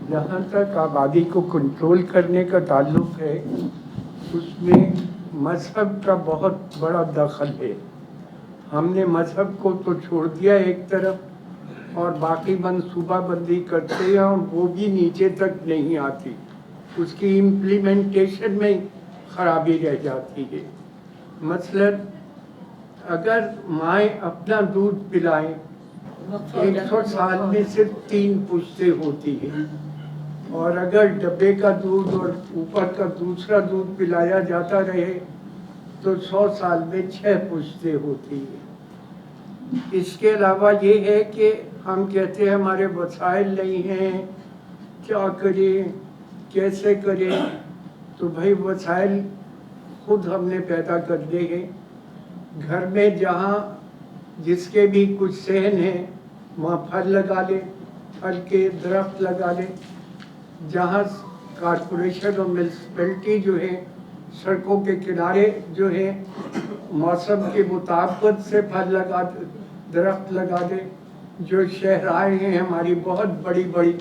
जहाँ तक आबादी को कंट्रोल करने का ताल्लुक है, उसमें मजहब का बहुत बड़ा दखल है। हमने मजहब को तो छोड़ दिया एक तरफ और बाकी मनसूबाबंदी करते हैं और वो भी नीचे तक नहीं आती, उसकी इम्प्लीमेंटेशन में खराबी रह जाती है। मसलन अगर माएँ अपना दूध पिलाएं 100 साल में सिर्फ 3 पुश्तें होती हैं, और अगर डब्बे का दूध और ऊपर का दूसरा दूध पिलाया जाता रहे तो 100 साल में 6 पुश्तें होती हैं। इसके अलावा ये है कि हम कहते हैं हमारे वसाइल नहीं हैं, क्या करें, कैसे करें, तो भाई वसाइल खुद हमने पैदा कर दिए हैं। घर में जहाँ जिसके भी कुछ सहन है वहाँ फल लगा ले, फल के दरख्त लगा ले। जहाँ कॉरपोरेशन और म्यूनसिपैलिटी जो है सड़कों के किनारे जो है मौसम के मुताबिक से फल लगा दरख्त लगा दे। जो शहराएँ हैं हमारी बहुत बड़ी बड़ी,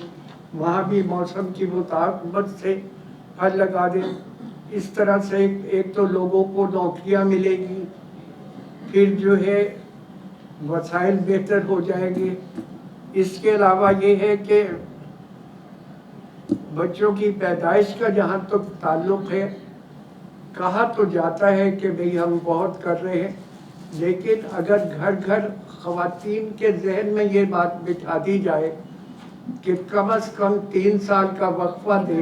वहाँ भी मौसम की मुताबिक से फल लगा दे। इस तरह से एक तो लोगों को नौकरियाँ मिलेगी, फिर जो है वसाइल बेहतर हो जाएंगे। इसके अलावा ये है कि बच्चों की पैदाइश का जहाँ तक ताल्लुक़ है, कहा तो जाता है कि भाई हम बहुत कर रहे हैं, लेकिन अगर घर घर ख़वातीन के जहन में ये बात बिठा दी जाए कि कम से कम 3 साल का वक्फा दे,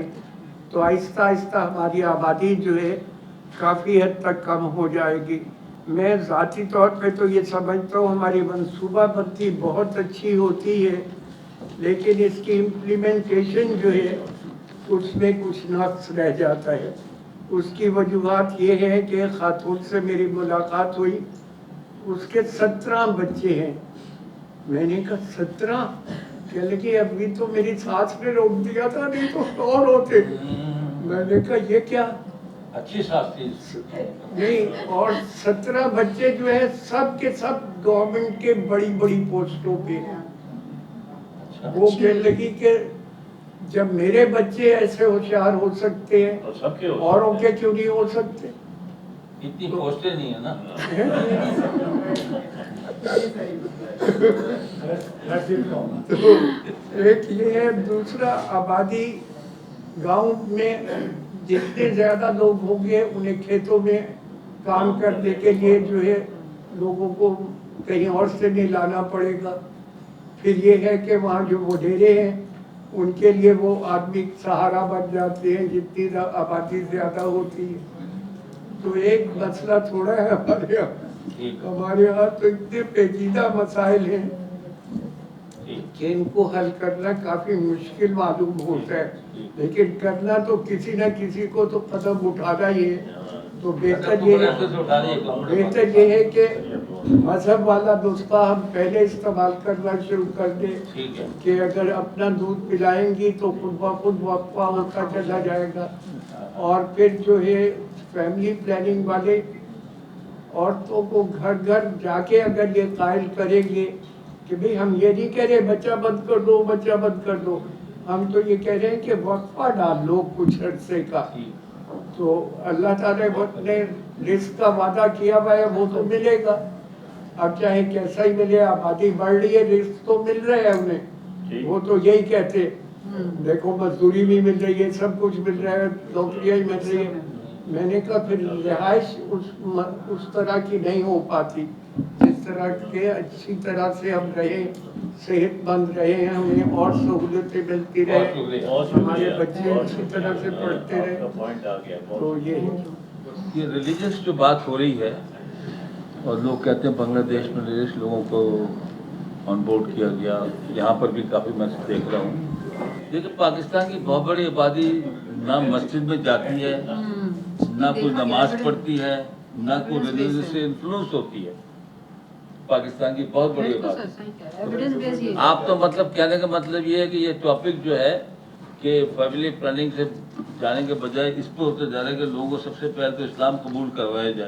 तो आहिस्ता आहिस्ता हमारी आबादी जो है काफ़ी हद तक कम हो जाएगी। मैं ज़ाती तौर पे तो ये समझता हूँ हमारी मनसूबाबंदी बहुत अच्छी होती है, लेकिन इसकी इम्प्लीमेंटेशन जो है उसमें कुछ नक़्स रह जाता है। उसकी वजूहात ये है कि खातून से मेरी मुलाकात हुई, उसके 17 बच्चे हैं। मैंने कहा 17? कह लगी अभी तो मेरी सास ने रोक दिया था, नहीं तो और होते। मैंने कहा ये क्या, अच्छी सास थी नहीं, और 17 बच्चे जो है सब के सब गवर्नमेंट के बड़ी बड़ी पोस्टों पे हैं। वो कह लगी कि जब मेरे बच्चे ऐसे होशियार हो सकते हैं तो सबके औरों के क्यों नहीं हो सकते? इतनी पोस्टें नहीं है ना। तो एक ये है। दूसरा, आबादी गांव में जितने ज़्यादा लोग होंगे उन्हें खेतों में काम करने के लिए जो है लोगों को कहीं और से नहीं लाना पड़ेगा। फिर ये है कि वहाँ जो वडेरे हैं उनके लिए वो आदमी सहारा बन जाते हैं जितनी आबादी ज़्यादा होती है। तो एक मसला थोड़ा है हमारे यहाँ तो इतने पेचीदा मसाइल हैं कि इनको हल करना काफ़ी मुश्किल मालूम होता है, लेकिन करना तो किसी न किसी को तो कदम उठाना ही है। तो बेहतर ये है कि मजहब वाला नुस्खा हम पहले इस्तेमाल करना शुरू कर दें कि अगर अपना दूध पिलाएंगी तो खुद ब खुद वक्फा होता चला जाएगा। और फिर जो है फैमिली प्लानिंग वाले औरतों को घर घर जाके अगर ये कायल करेंगे कि भाई हम ये नहीं कह रहे बच्चा बंद कर दो, बच्चा बंद कर दो, हम तो ये कह रहे हैं कि वक्फा डाल लो कुछ अरसे का। तो अल्लाह ताला ने रिस्क का वादा किया हुआ है, वो तो मिलेगा। अब चाहे कैसा ही मिले, आबादी बढ़ रही है, रिस्क तो मिल रहा है उन्हें। वो तो यही कहते, देखो मजदूरी भी मिल रही है, सब कुछ मिल रहा है, नौकरियाँ ही मिल रही है। मैंने कहा फिर रिहाइश उस तरह की नहीं हो पाती जिस तरह के अच्छी तरह से हम रहे, सेहतमंद रहे हैं, हमें और सहूलतें मिलती रहे, हमारे बच्चे अच्छी तरह से पढ़ते रहे। तो ये रिलीजियस जो बात हो रही है और लोग कहते हैं बांग्लादेश में रिलीजियस लोगों को ऑन बोर्ड किया गया, यहाँ पर भी काफ़ी मैं देख रहा हूँ। देखिए पाकिस्तान की बहुत बड़ी आबादी ना मस्जिद में जाती है, ना कोई नमाज पढ़ती है, ना कोई रिलीजियस से इन्फ्लुएंस होती है। पाकिस्तान की बहुत बड़ी आबादी। आप तो मतलब कहने का मतलब ये है कि ये टॉपिक जो है कि फैमिली प्लानिंग से जाने के बजाय इस पर होते जा रहे हैं कि लोगों को सबसे पहले तो इस्लाम कबूल करवाया जाए।